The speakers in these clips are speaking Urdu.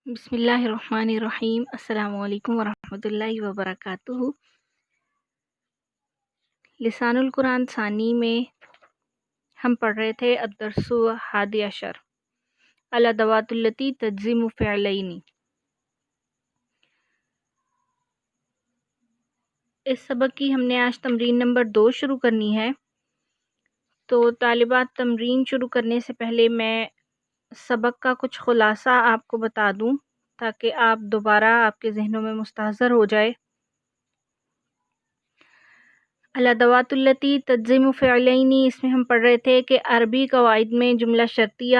بسم اللہ الرحمن الرحیم۔ السلام علیکم ورحمۃ اللہ وبرکاتہ۔ لسان القرآن ثانی میں ہم پڑھ رہے تھے الدرس الحادی عشر الادوات التی تجزم فعلین۔ اس سبق کی ہم نے آج تمرین نمبر 2 شروع کرنی ہے، تو طالبات تمرین شروع کرنے سے پہلے میں سبق کا کچھ خلاصہ آپ کو بتا دوں تاکہ آپ دوبارہ آپ کے ذہنوں میں مستحضر ہو جائے۔ الادوات التی تجزم فعلین، اس میں ہم پڑھ رہے تھے کہ عربی قواعد میں جملہ شرطیہ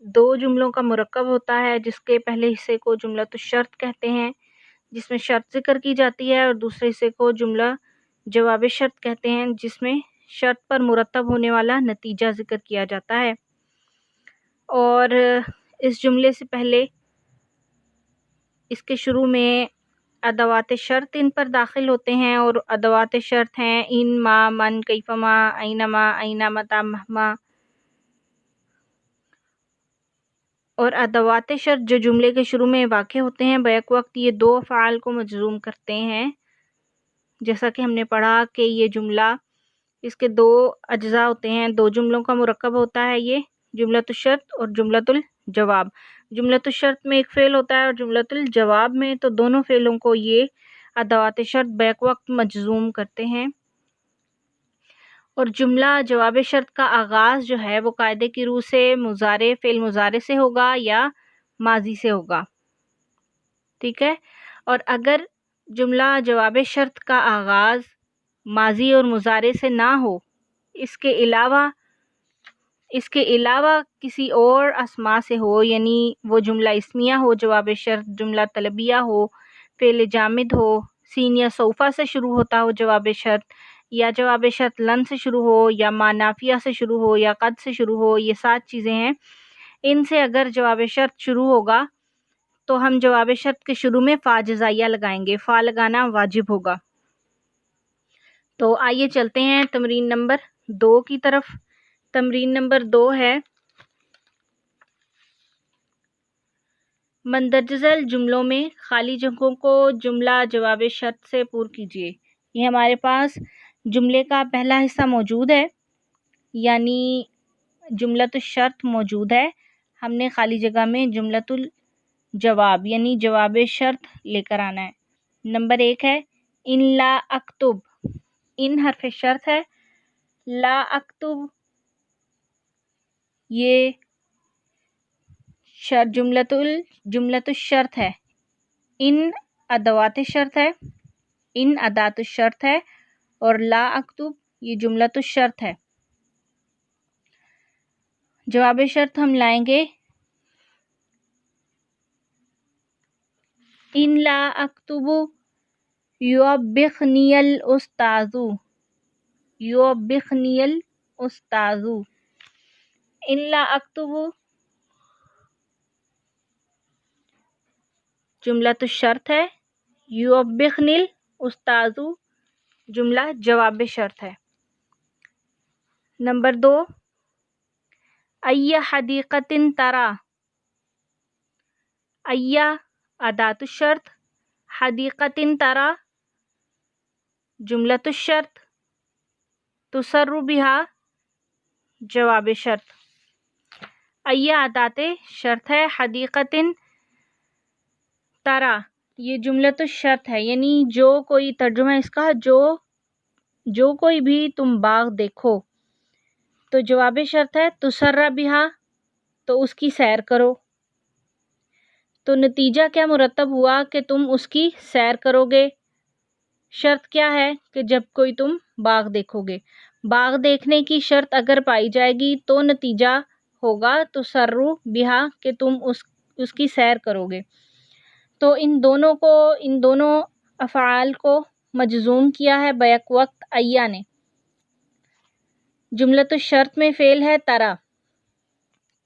2 جملوں کا مرکب ہوتا ہے، جس کے پہلے حصے کو جملۃ الشرط کہتے ہیں جس میں شرط ذکر کی جاتی ہے، اور دوسرے حصے کو جملہ جواب شرط کہتے ہیں جس میں شرط پر مرتب ہونے والا نتیجہ ذکر کیا جاتا ہے۔ اور اس جملے سے پہلے اس کے شروع میں ادوات شرط ان پر داخل ہوتے ہیں، اور ادوات شرط ہیں ان، ما، من، کیف ما، اینما، اینا، متی، مہما۔ اور ادوات شرط جو جملے کے شروع میں واقع ہوتے ہیں بیک وقت یہ 2 افعال کو مجزوم کرتے ہیں، جیسا کہ ہم نے پڑھا کہ یہ جملہ اس کے 2 اجزاء ہوتے ہیں، 2 جملوں کا مرکب ہوتا ہے یہ جملۃ الشرط اور جملۃ الجواب۔ جملۃ الشرط میں ایک فعل ہوتا ہے اور جملۃ الجواب میں، تو دونوں فعلوں کو یہ ادوات شرط بیک وقت مجزوم کرتے ہیں۔ اور جملہ جواب شرط کا آغاز جو ہے وہ قاعدے کی روح سے مضارع، فعل مضارع سے ہوگا یا ماضی سے ہوگا، ٹھیک ہے۔ اور اگر جملہ جواب شرط کا آغاز ماضی اور مضارع سے نہ ہو، اس کے علاوہ کسی اور اسما سے ہو، یعنی وہ جملہ اسمیہ ہو جواب شرط، جملہ طلبیہ ہو، فعل جامد ہو، سین یا سوفا سے شروع ہوتا ہو جواب شرط، یا جواب شرط لن سے شروع ہو، یا ما نافیہ سے شروع ہو، یا قد سے شروع ہو، یہ 7 چیزیں ہیں۔ ان سے اگر جواب شرط شروع ہوگا تو ہم جواب شرط کے شروع میں فا جزائیہ لگائیں گے، فا لگانا واجب ہوگا۔ تو آئیے چلتے ہیں تمرین نمبر 2 کی طرف۔ تمرین نمبر 2 ہے مندرجہ ذیل جملوں میں خالی جگہوں کو جملہ جواب شرط سے پُر کیجیے۔ یہ ہمارے پاس جملے کا پہلا حصہ موجود ہے، یعنی جملۃ الشرط موجود ہے، ہم نے خالی جگہ میں جملۃ الجواب یعنی جواب شرط لے کر آنا ہے۔ نمبر 1 ہے ان لا اکتب، ان حرف شرط ہے، لا اکتب یہ جملۃ الشرط ہے، ان ادوات شرط ہے، ان ادات الشرط ہے، اور لا اکتب یہ جملۃ الشرط ہے۔ جواب شرط ہم لائیں گے ان لا اکتب یوبخنی الاستاذ، یوبخنی الاستاذ، ان لا اکتب جملۃ الشرط ہے، یوبخنی الاستاذ جملہ جواب شرط ہے۔ نمبر 2 ای حدیقۃ تری، ای ادات الشرط، حدیقۃ تری جملۃ الشرط، تسر بها جواب شرط۔ ای ادات شرط ہے، حدیقۃ تری یہ جملۃ الشرط ہے، یعنی جو کوئی ترجمہ اس کا جو کوئی بھی تم باغ دیکھو، تو جواب شرط ہے تسر بها تو اس کی سیر کرو، تو نتیجہ کیا مرتب ہوا کہ تم اس کی سیر کرو گے۔ شرط کیا ہے کہ جب کوئی تم باغ دیکھو گے، باغ دیکھنے کی شرط اگر پائی جائے گی تو نتیجہ ہوگا تسر بها کہ تم اس کی سیر کرو گے۔ تو ان دونوں افعال کو مجزوم کیا ہے بیک وقت ایا نے۔ جملۃ الشرط میں فعل ہے تری،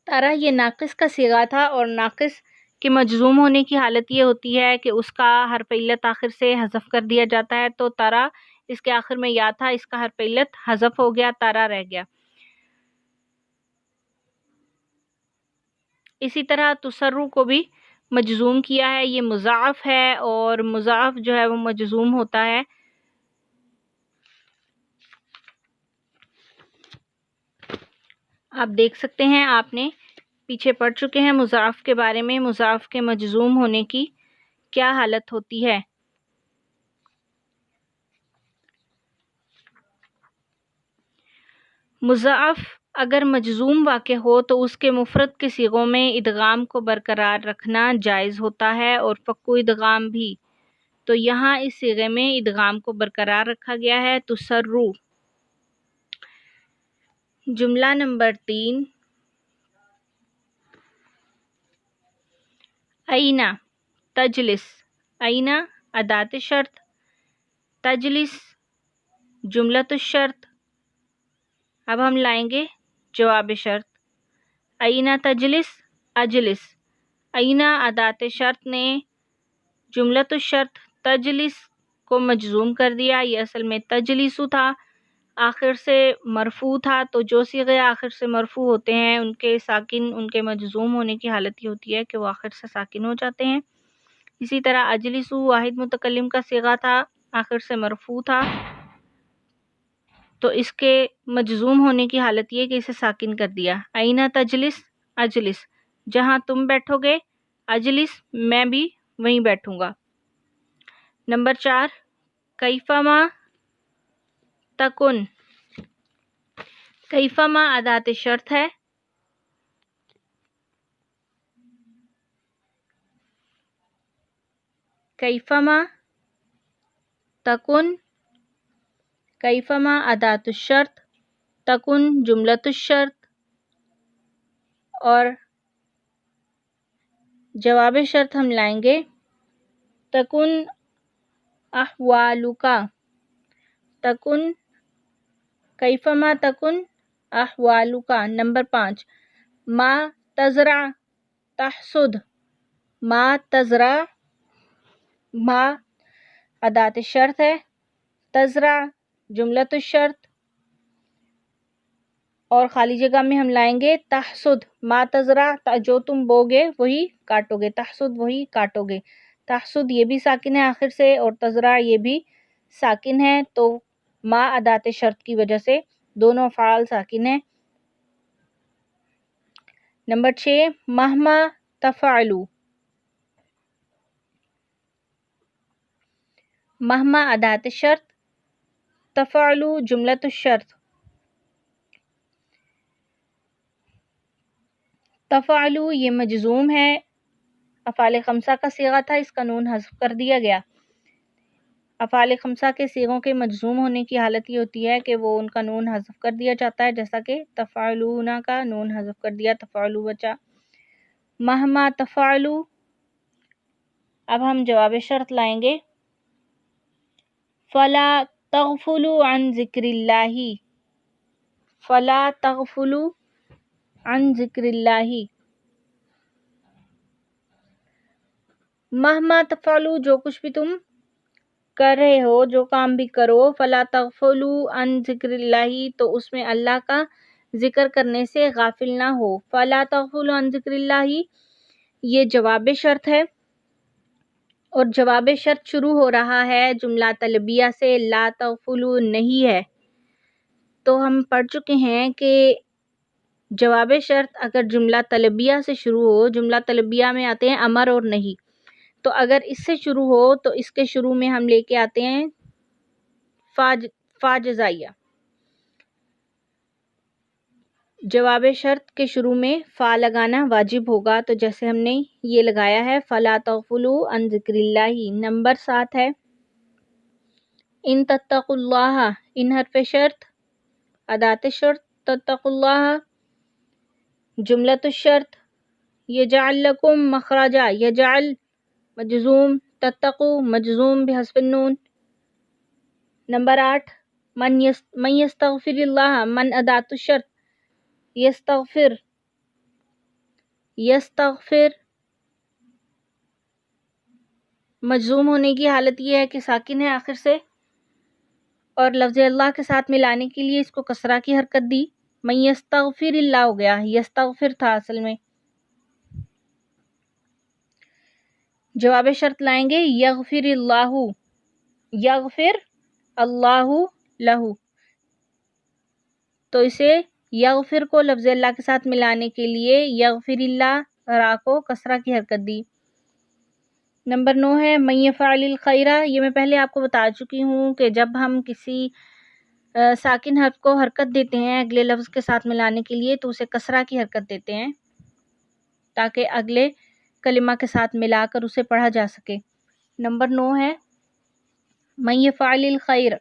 تری یہ ناقص کا صیغہ تھا، اور ناقص کے مجزوم ہونے کی حالت یہ ہوتی ہے کہ اس کا حرف علت آخر سے حذف کر دیا جاتا ہے، تو تری اس کے آخر میں یا تھا، اس کا حرف علت حذف ہو گیا، تری رہ گیا۔ اسی طرح تسر کو بھی مجزوم کیا ہے، یہ مضاعف ہے اور مضاعف جو ہے وہ مجزوم ہوتا ہے۔ آپ دیکھ سکتے ہیں، آپ نے پیچھے پڑھ چکے ہیں مضاعف کے بارے میں، مضاعف کے مجزوم ہونے کی کیا حالت ہوتی ہے۔ مضاعف اگر مجزوم واقع ہو تو اس کے مفرد کے صیغوں میں ادغام کو برقرار رکھنا جائز ہوتا ہے اور فک و ادغام بھی۔ تو یہاں اس صیغے میں ادغام کو برقرار رکھا گیا ہے، تسرو۔ جملہ نمبر 3، اینا تجلس، اینا ادات شرط، تجلس جملۃ الشرط۔ اب ہم لائیں گے جواب شرط، اینا تجلس اجلس، اینا ادات شرط نے جملۃ الشرط تجلس کو مجزوم کر دیا، یہ اصل میں تجلسو تھا، آخر سے مرفوع تھا، تو جو صیغے آخر سے مرفوع ہوتے ہیں ان کے ساکن، ان کے مجزوم ہونے کی حالت یہ ہوتی ہے کہ وہ آخر سے ساکن ہو جاتے ہیں۔ اسی طرح اجلسو واحد متکلم کا صیغہ تھا، آخر سے مرفوع تھا، تو اس کے مجزوم ہونے کی حالت یہ کہ اسے ساکن کر دیا۔ اینا تجلس اجلس، جہاں تم بیٹھو گے، اجلس میں بھی وہیں بیٹھوں گا۔ نمبر 4، کیفما تکن، کیفما ادات شرط ہے، کیفما تکن، کیفما ادات الشرط، تکن جملۃ الشرط، اور جواب شرط ہم لائیں گے تکن احوالک، تکن کیفما تکن احوالک۔ نمبر 5، ما تزرع تحصد، ما تزرع، ما ادات شرط ہے، تزرع جملۃ الشرط، اور خالی جگہ میں ہم لائیں گے تحصد، ما تزرع جو تم بوگے وہی کاٹو گے، تحصد وہی کاٹو گے، تحصد یہ بھی ساکن ہے آخر سے اور تزرع یہ بھی ساکن ہے، تو ما ادات شرط کی وجہ سے دونوں افعال ساکن ہیں۔ نمبر 6، مہما تفعلوا، مہما ادات شرط، تفعلوا جملۃ الشرط، تفعلوا یہ مجزوم ہے، افعال خمسہ کا صیغہ تھا، اس کا نون حذف کر دیا گیا۔ افعال خمسہ کے صیغوں کے مجزوم ہونے کی حالت یہ ہوتی ہے کہ وہ ان کا نون حذف کر دیا جاتا ہے، جیسا کہ تفعلون کا نون حذف کر دیا، تفعلوا بچا۔ مہما تفعلوا، اب ہم جواب شرط لائیں گے فلا تغفلوا عن ذکر اللہ، فلا تغفلوا عن ذکر اللہ، مہما تفعلوا جو کچھ بھی تم کر رہے ہو، جو کام بھی کرو، فلا تغفلوا عن ذکر اللہ تو اس میں اللہ کا ذکر کرنے سے غافل نہ ہو۔ فلا تغفلوا عن ذکر اللہ یہ جواب شرط ہے، اور جواب شرط شروع ہو رہا ہے جملہ طلبیہ سے، لا تغفلوا نہیں ہے، تو ہم پڑھ چکے ہیں کہ جواب شرط اگر جملہ طلبیہ سے شروع ہو، جملہ طلبیہ میں آتے ہیں امر اور نہیں، تو اگر اس سے شروع ہو تو اس کے شروع میں ہم لے کے آتے ہیں فا جزائیہ، جواب شرط کے شروع میں فا لگانا واجب ہوگا، تو جیسے ہم نے یہ لگایا ہے فلا تغفلوا عن ذکر اللہ۔ نمبر 7 ہے ان تتقوا اللہ، ان حرف شرط ادات شرط، تتقوا اللہ جملۃ الشرط، یجعل لکم مخرجا، یجعل مجزوم، تتقوا مجزوم بحذف النون۔ نمبر 8 من یستغفر اللہ، من ادات الشرط، یستغفر، یستغفر مجزوم ہونے کی حالت یہ ہے کہ ساکن ہے آخر سے، اور لفظ اللہ کے ساتھ ملانے کے لیے اس کو کسرہ کی حرکت دی، من یستغفر اللہ ہو گیا، یستغفر تھا اصل میں۔ جواب شرط لائیں گے یغفر اللہ، یغفر اللہ لہو، تو اسے یغفر کو لفظ اللہ کے ساتھ ملانے کے لیے یغفر اللہ را کو کسرہ کی حرکت دی۔ نمبر 9 ہے من یفعل الخیرہ، یہ میں پہلے آپ کو بتا چکی ہوں کہ جب ہم کسی ساکن حرف کو حرکت دیتے ہیں اگلے لفظ کے ساتھ ملانے کے لیے تو اسے کسرہ کی حرکت دیتے ہیں تاکہ اگلے کلمہ کے ساتھ ملا کر اسے پڑھا جا سکے۔ نمبر 9 ہے من یفعل الخیر،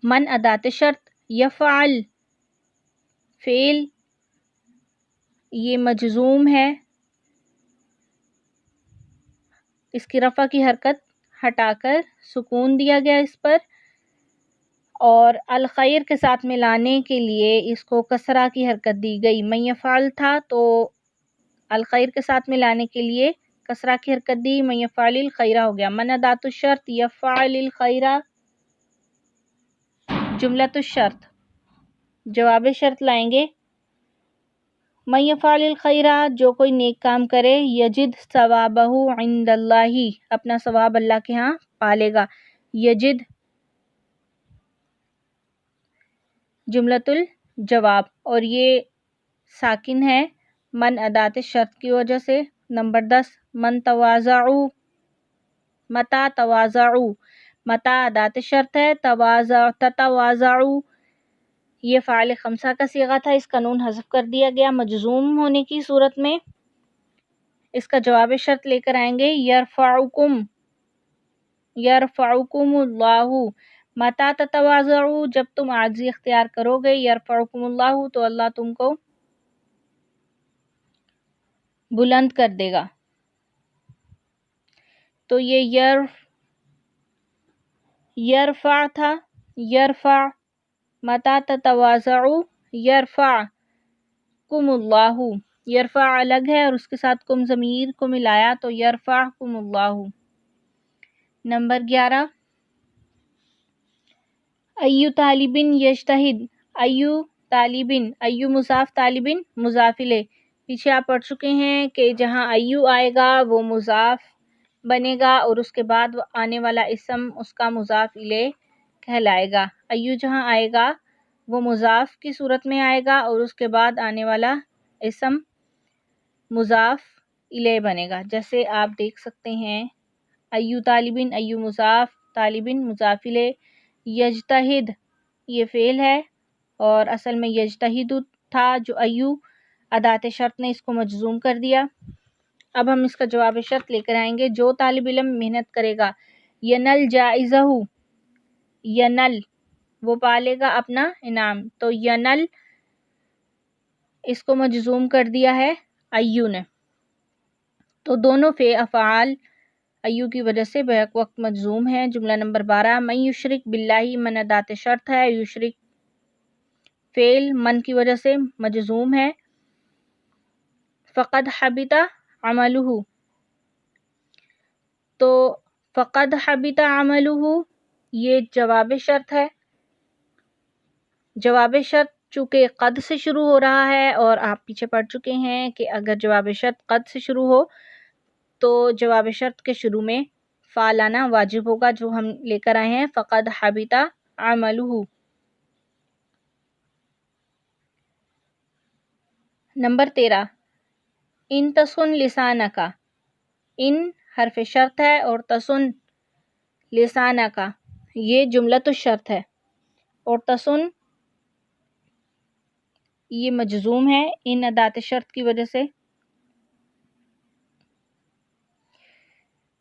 من ادات شرط، یفعل فعل یہ مجزوم ہے، اس کی رفع کی حرکت ہٹا کر سکون دیا گیا اس پر، اور الخیر کے ساتھ ملانے کے لیے اس کو کسرہ کی حرکت دی گئی۔ من یفعل تھا تو الخیر کے ساتھ ملانے کے لیے کسرہ کی حرکت دی، من یفعل الخیرہ ہو گیا۔ من ادات الشرط، یفعل الخیرہ جملۃ الشرط، جواب شرط لائیں گے من یفعل الخیرہ، جو کوئی نیک کام کرے، یجد ثوابہ عند اللہ، اپنا ثواب اللہ کے ہاں پالے گا۔ یجد جملۃ الجواب، اور یہ ساکن ہے من ادات شرط کی وجہ سے۔ نمبر 10 من تواضعوا، متا تواضعوا، متا ادات شرط ہے، تتواضعوا یہ فعل خمسہ کا صیغہ تھا، اس کا نون حذف کر دیا گیا مجزوم ہونے کی صورت میں۔ اس کا جواب شرط لے کر آئیں گے یرفعکم، یرفعکم اللہ، متا تتواضعوا جب تم عاجزی اختیار کرو گے، یرفعکم اللہ تو اللہ تم کو بلند کر دے گا۔ تو یہ یرفع تھا، یرفع، متا تتواضعوا یرفعکم اللہ، یرفع الگ ہے اور اس کے ساتھ کم ضمیر کو ملایا تو یرفعکم اللہ۔ نمبر 11 ایو طالبن یجتہد، ایو طالبن، ایو مضاف طالبن مضاف الیہ، پیچھے آپ پڑھ چکے ہیں کہ جہاں ایو آئے گا وہ مضاف بنے گا اور اس کے بعد آنے والا اسم اس کا مضاف الیہ کہلائے گا۔ ایو جہاں آئے گا وہ مضاف کی صورت میں آئے گا اور اس کے بعد آنے والا اسم مضاف الیہ بنے گا، جیسے آپ دیکھ سکتے ہیں ایو طالبن، ایو مضاف، طالبن مضاف الیہ، یجتہد یہ فعل ہے اور اصل میں یجتہد تھا جو ایو ادات شرط نے اس کو مجزوم کر دیا۔ اب ہم اس کا جواب شرط لے کر آئیں گے جو طالب علم محنت کرے گا، ینل جائزہ، ینل وہ پالے گا اپنا انعام، تو ینل اس کو مجزوم کر دیا ہے ایو نے، تو دونوں افعال ایو کی وجہ سے بیک وقت مجزوم ہیں۔ جملہ نمبر 12 من یشرک باللہ، من ادات شرط ہے، یشرک فعل من کی وجہ سے مجزوم ہے، فقد حبط عملہ، تو فقد حبط عملہ یہ جواب شرط ہے۔ جواب شرط چونکہ قد سے شروع ہو رہا ہے اور آپ پیچھے پڑھ چکے ہیں کہ اگر جواب شرط قد سے شروع ہو تو جواب شرط کے شروع میں فا لانا واجب ہوگا، جو ہم لے کر آئے ہیں فقد حبط عملہ۔ نمبر 13 ان تسن لسانک، ان حرف شرط ہے اور تسن لسانک یہ جملۃ الشرط ہے، اور تسن یہ مجزوم ہے ان ادات شرط کی وجہ سے۔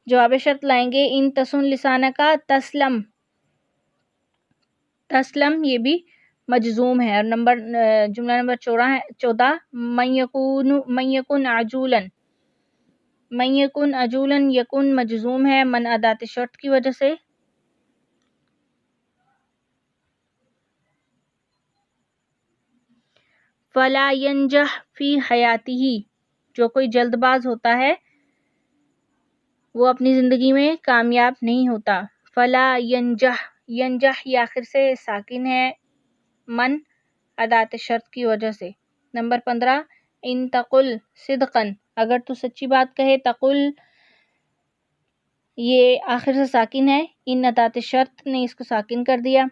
جواب شرط لائیں گے ان تسن لسانک تسلم، تسلم یہ بھی مجزوم ہے۔ اور جملہ نمبر 14 من یکن عجولا، من یکن عجولا یکن مجزوم ہے من ادات شرط کی وجہ سے۔ فلا ینجح فی حیاتہ، جو کوئی جلد باز ہوتا ہے وہ اپنی زندگی میں کامیاب نہیں ہوتا۔ فلا ینجح، ینجح یہ آخر سے ساکن ہے من ادات شرط کی وجہ سے۔ نمبر 15 ان تقل صدقا، اگر تو سچی بات کہے، تقل یہ آخر سے ساکن ہے، ان ادات شرط نے اس کو ساکن کر دیا۔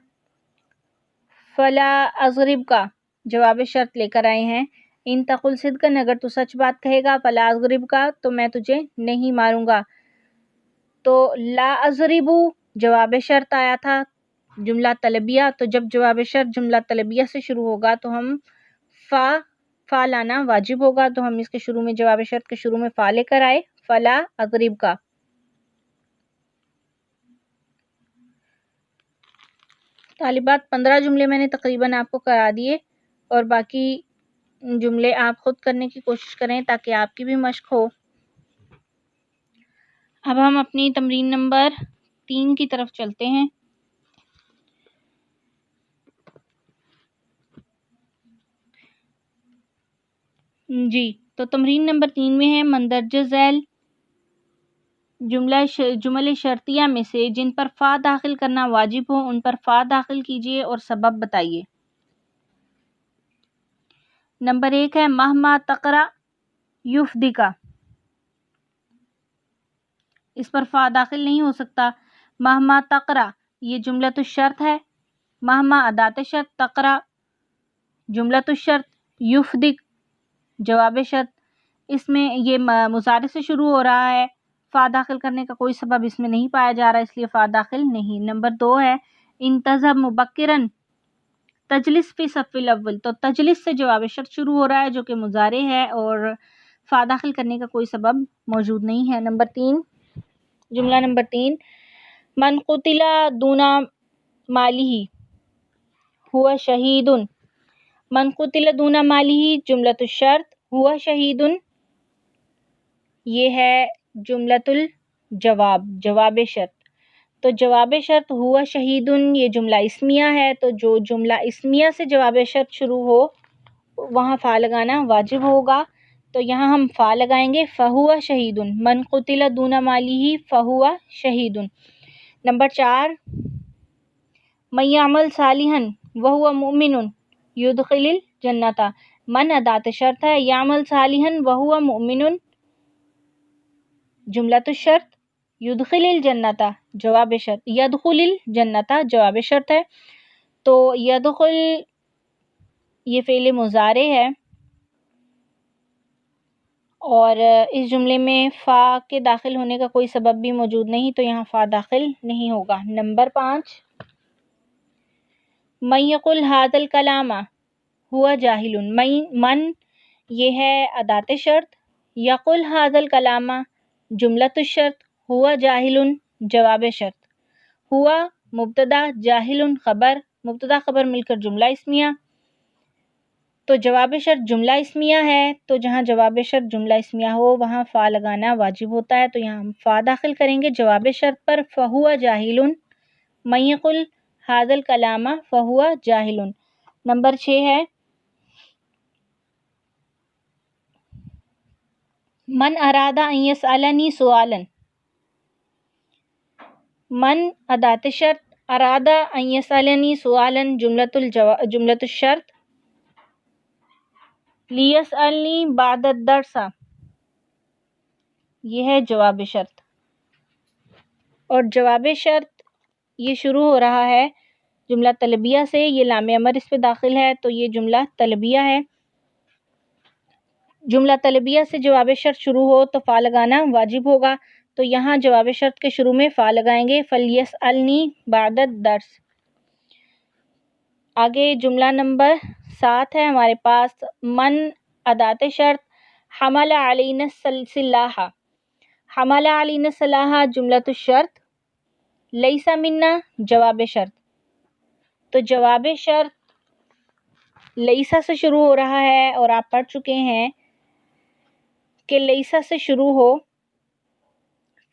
فلا اضرب کا جواب شرط لے کر آئے ہیں، ان تقل صدقن اگر تو سچ بات کہے گا، فلا اضرب کا تو میں تجھے نہیں ماروں گا۔ تو لا اضربو جواب شرط آیا تھا جملہ طلبیہ، تو جب جواب شرط جملہ طلبیہ سے شروع ہوگا تو ہم فا لانا واجب ہوگا، تو ہم اس کے شروع میں جواب شرط کے شروع میں فا لے کر آئے، فلا اضرب کا۔ طالبات 15 جملے میں نے تقریباً آپ کو کرا دیے، اور باقی جملے آپ خود کرنے کی کوشش کریں تاکہ آپ کی بھی مشق ہو۔ اب ہم اپنی تمرین نمبر 3 کی طرف چلتے ہیں۔ جی تو تمرین نمبر 3 میں ہے مندرجہ ذیل جمل شرطیہ میں سے جن پر فا داخل کرنا واجب ہو ان پر فا داخل کیجیے اور سبب بتائیے۔ نمبر 1 ہے مہما تقرا یفدیکا، اس پر فا داخل نہیں ہو سکتا۔ مہما تقرا یہ جملۃ الشرط ہے، مہما ادات شرط، تقرا جملۃ الشرط، یفدک جواب شرط، اس میں یہ مضارع سے شروع ہو رہا ہے، فا داخل کرنے کا کوئی سبب اس میں نہیں پایا جا رہا، اس لیے فا داخل نہیں۔ نمبر 2 ہے انتظب مبکرن تجلس فی صف الاول، تو تجلس سے جواب شرط شروع ہو رہا ہے جو کہ مضارع ہے اور فا داخل کرنے کا کوئی سبب موجود نہیں ہے۔ نمبر 3 جملہ نمبر 3 من قتل دون مالہ ہوا شہید، من قتل دون مالہ جملۃ الشرط، ہوا شہید یہ ہے جملۃ الجواب جواب شرط، تو جواب شرط ہوا شہید یہ جملہ اسمیہ ہے، تو جو جملہ اسمیہ سے جواب شرط شروع ہو وہاں فا لگانا واجب ہوگا، تو یہاں ہم فا لگائیں گے، فہوا شہید، من قتل دون مالہ فہوا شہید۔ نمبر 4 من یعمل صالحا وہو مؤمن یدخل الجنۃ، من ادات شرط ہے، یعمل صالحا وہو مؤمن جملۃ الشرط، یدخل الجنۃ جواب شرط، یدخل الجنۃ جواب شرط ہے، تو یدخل یہ فعل مضارع ہے اور اس جملے میں فا کے داخل ہونے کا کوئی سبب بھی موجود نہیں، تو یہاں فا داخل نہیں ہوگا۔ نمبر 5 من یقل ھذا الکلام ہوا جاہل، من یہ ہے ادات شرط، یقل ھذا الکلام جملۃ الشرط، ہوا جاہل جواب شرط، ہوا مبتدا جاہل خبر، مبتدا خبر مل کر جملہ اسمیہ، تو جواب شرط جملہ اسمیہ ہے، تو جہاں جواب شرط جملہ اسمیہ ہو وہاں فا لگانا واجب ہوتا ہے، تو یہاں ہم فا داخل کریں گے جواب شرط پر، فہوا جاہل من یقل ھذا الکلام فہوا جاہل۔ نمبر 6 ہے من اراد ان یسألنی سؤالا، من ادات شرط، اراد ان یسألنی سؤالا جملۃ الشرط، لیسألنی بعد الدرس یہ ہے جواب شرط، اور جواب شرط یہ شروع ہو رہا ہے جملہ طلبیہ سے، یہ لام امر اس پہ داخل ہے تو یہ جملہ طلبیہ ہے، جملہ طلبیہ سے جواب شرط شروع ہو تو فا لگانا واجب ہوگا، تو یہاں جواب شرط کے شروع میں فا لگائیں گے، فلیسألنی بعد الدرس۔ آگے جملہ نمبر 7 ہے ہمارے پاس، من ادات شرط، حمل علینا السلاح، حمل علینا السلاح جملۃ الشرط، لیس منا جواب شرط، تو جواب شرط لیسا سے شروع ہو رہا ہے اور آپ پڑھ چکے ہیں کہ لیسا سے شروع ہو،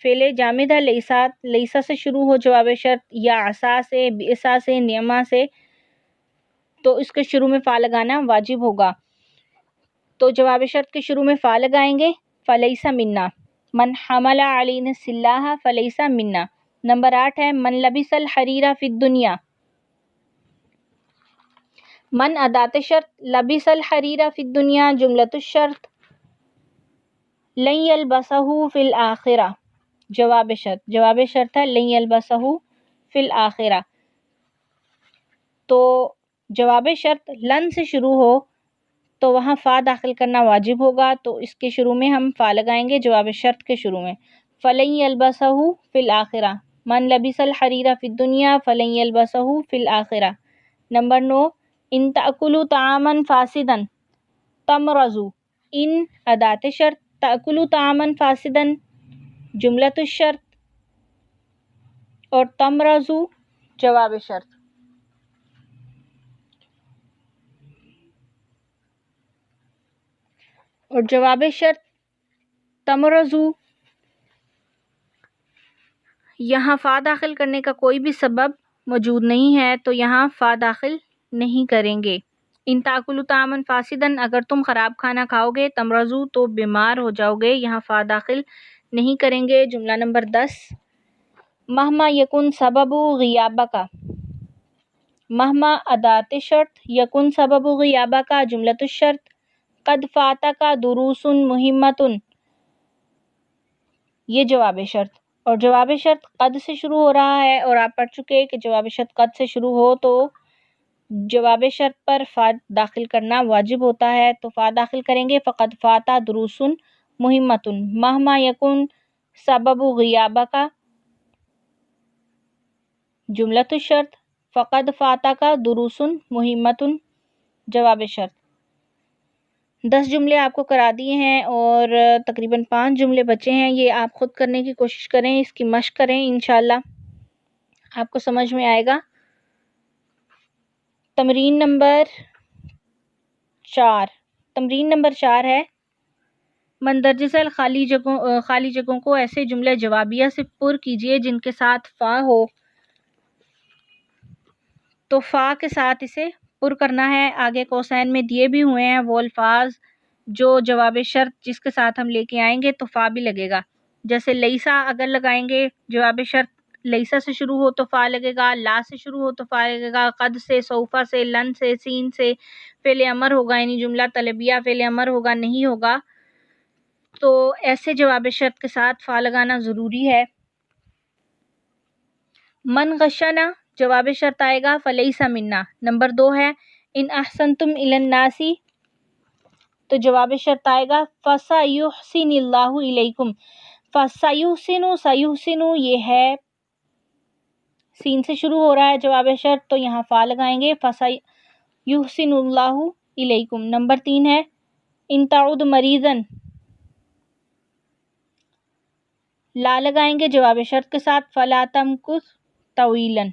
فعل جامد ہے لیسا سے شروع ہو جواب شرط، یا عصا سے، بعصا سے، نعمہ سے، تو اس کے شروع میں فا لگانا واجب ہوگا، تو جواب شرط کے شروع میں فا لگائیں گے، فلیس منا، من حمل علینا السلاح فلیس منا۔ نمبر 8 ہے من لبس الحریر فی الدنیا، من ادات شرط، لبس الحریر فی الدنیا جملۃ الشرط، لن یلبسہ فی الآخرہ جواب شرط ہے لن یلبسہ فی الآخرہ. تو جواب شرط لن سے شروع ہو تو وہاں فا داخل کرنا واجب ہوگا، تو اس کے شروع میں ہم فا لگائیں گے جواب شرط کے شروع میں. فلن یلبسہ فی الآخرہ، من لبس الحریر فی الدنیا فلن یلبسہ فی الآخرہ. نمبر 9 ان تأکلوا طعاما فاسدا تمرضوا. ان ادات شرط، تأکلوا طعاما فاسدا جملۃ الشرط، اور تمرضوا جواب شرط. اور جواب شرط تمرضوا، یہاں فا داخل کرنے کا کوئی بھی سبب موجود نہیں ہے تو یہاں فا داخل نہیں کریں گے. ان تاکلوا طعاما فاسدا، اگر تم خراب کھانا کھاؤ گے، تمرضوا تو بیمار ہو جاؤ گے، یہاں فا داخل نہیں کریں گے. جملہ نمبر 10 مہما یکن سبب غیابک. مہما ادات شرط، یکن سبب غیابک جملۃ الشرط، قد فاتک دروس مہمۃ یہ جواب شرط. اور جواب شرط قد سے شروع ہو رہا ہے اور آپ پڑھ چکے کہ جواب شرط قد سے شروع ہو تو جواب شرط پر فا داخل کرنا واجب ہوتا ہے، تو فا داخل کریں گے. فقد فات دروس مہمۃ، مہما یکن سبب غیابک جملۃ الشرط، فقد فاتک دروس مہمۃ جواب شرط. 10 جملے آپ کو کرا دیے ہیں اور تقریباً 5 جملے بچے ہیں، یہ آپ خود کرنے کی کوشش کریں، اس کی مشق کریں، انشاءاللہ آپ کو سمجھ میں آئے گا. تمرین نمبر 4 ہے مندرجہ ذیل خالی جگہوں کو ایسے جملے جوابیہ سے پر کیجئے جن کے ساتھ فا ہو. تو فا کے ساتھ اسے پر کرنا ہے. آگے کوسین میں دیے بھی ہوئے ہیں وہ الفاظ جو جواب شرط جس کے ساتھ ہم لے کے آئیں گے تو فا بھی لگے گا. جیسے لیسا اگر لگائیں گے جواب شرط لیسا سے شروع ہو تو فا لگے گا، لا سے شروع ہو تو فا لگے گا، قد سے، سوفا سے، لن سے، سین سے. فعل امر ہوگا یعنی جملہ طلبیہ فعل امر ہوگا نہیں ہوگا، تو ایسے جواب شرط کے ساتھ فا لگانا ضروری ہے. من غشنا جواب شرط آئے گا فلیس منا. نمبر 2 ہے ان احسنتم الی الناس، تو جواب شرط آئے گا فسیحسن اللہ الیکم. سیحسن یہ ہے سین سے شروع ہو رہا ہے جواب شرط، تو یہاں فا لگائیں گے فسیحسن اللہ الیکم. نمبر 3 ہے ان تعود مریضا، لا لگائیں گے جواب شرط کے ساتھ فلا تمکث طویلا.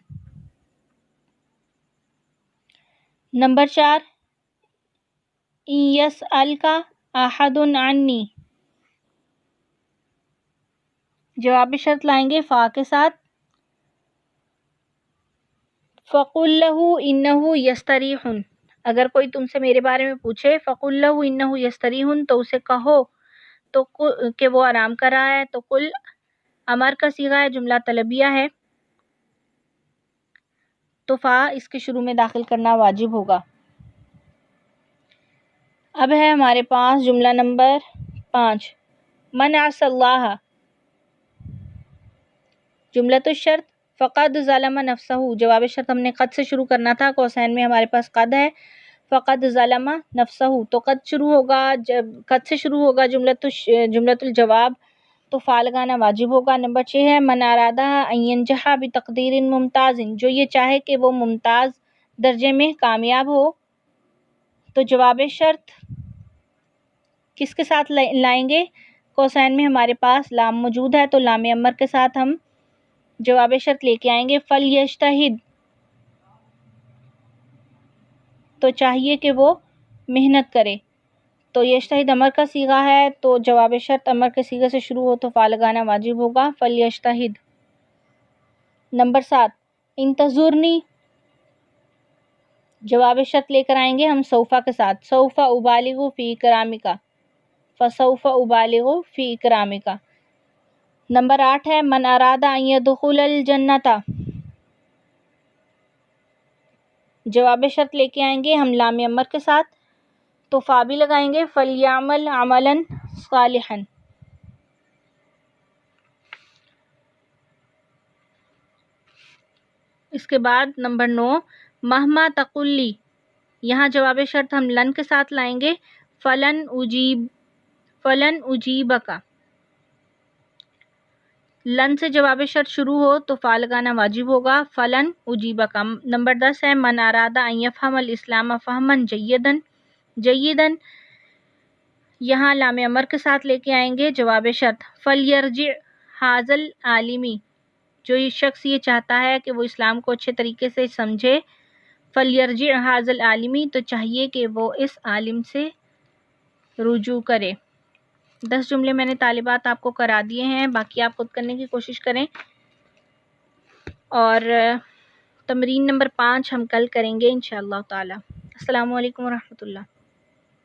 نمبر 4 ان یسألک احد عنی، جواب شرط لائیں گے فا کے ساتھ فقل لہ انہ یستریح، اگر کوئی تم سے میرے بارے میں پوچھے فقل لہ انہ یستریح تو اسے کہو تو کہ وہ آرام کر رہا ہے. تو قل امر کا صیغہ ہے، جملہ طلبیہ ہے، تو فا اس کے شروع میں داخل کرنا واجب ہوگا. اب ہے ہمارے پاس جملہ نمبر 5 من عصى اللہ جملۃ الشرط فقد ظلم نفسہ. جواب شرط ہم نے قد سے شروع کرنا تھا، کوسین میں ہمارے پاس قد ہے، فقد ظلم نفسہ تو قد شروع ہوگا، جب قد سے شروع ہوگا جملۃ الجواب تو فا لگانا واجب ہوگا. نمبر 6 ہے من ارادہ ان ینجح بتقدیر ممتاز، جو یہ چاہے کہ وہ ممتاز درجے میں کامیاب ہو، تو جواب شرط کس کے ساتھ لائیں گے؟ کوسین میں ہمارے پاس لام موجود ہے تو لام امر کے ساتھ ہم جواب شرط لے کے آئیں گے. فلیجتہد تو چاہیے کہ وہ محنت کرے، تو یجتہد امر کا صیغہ ہے تو جواب شرط امر کے صیغے سے شروع ہو تو فا لگانا واجب ہوگا فلیجتہد. نمبر 7 انتظرنی جواب شرط لے کر آئیں گے ہم سوفا کے ساتھ سوف ابالغ فی اکرامک، فسوف ابالغ فی اکرامک. نمبر 8 ہے من اراد ان يدخل الجنۃ، جواب شرط لے کے آئیں گے ہم لام امر کے ساتھ تو فا بھی لگائیں گے فلیعمل عملا صالحا. اس کے بعد نمبر 9 مہما تقلی، یہاں جواب شرط ہم لن کے ساتھ لائیں گے، فلن اجیبک، لن سے جواب شرط شروع ہو تو فا لگانا واجب ہوگا، فلن اجیبک۔ نمبر 10 ہے من اراد ان یفهم الاسلام فہما جیدا، یہاں لام امر کے ساتھ لے کے آئیں گے جواب شرط، فلیرجع ھذا العالمی، جو یہ شخص یہ چاہتا ہے کہ وہ اسلام کو اچھے طریقے سے سمجھے، فلیرجع ھذا العالمی، تو چاہیے کہ وہ اس عالم سے رجوع کرے۔ 10 جملے میں نے طالبات آپ کو کرا دیے ہیں، باقی آپ خود کرنے کی کوشش کریں، اور تمرین نمبر 5 ہم کل کریں گے انشاءاللہ تعالی۔ السلام علیکم ورحمۃ اللہ۔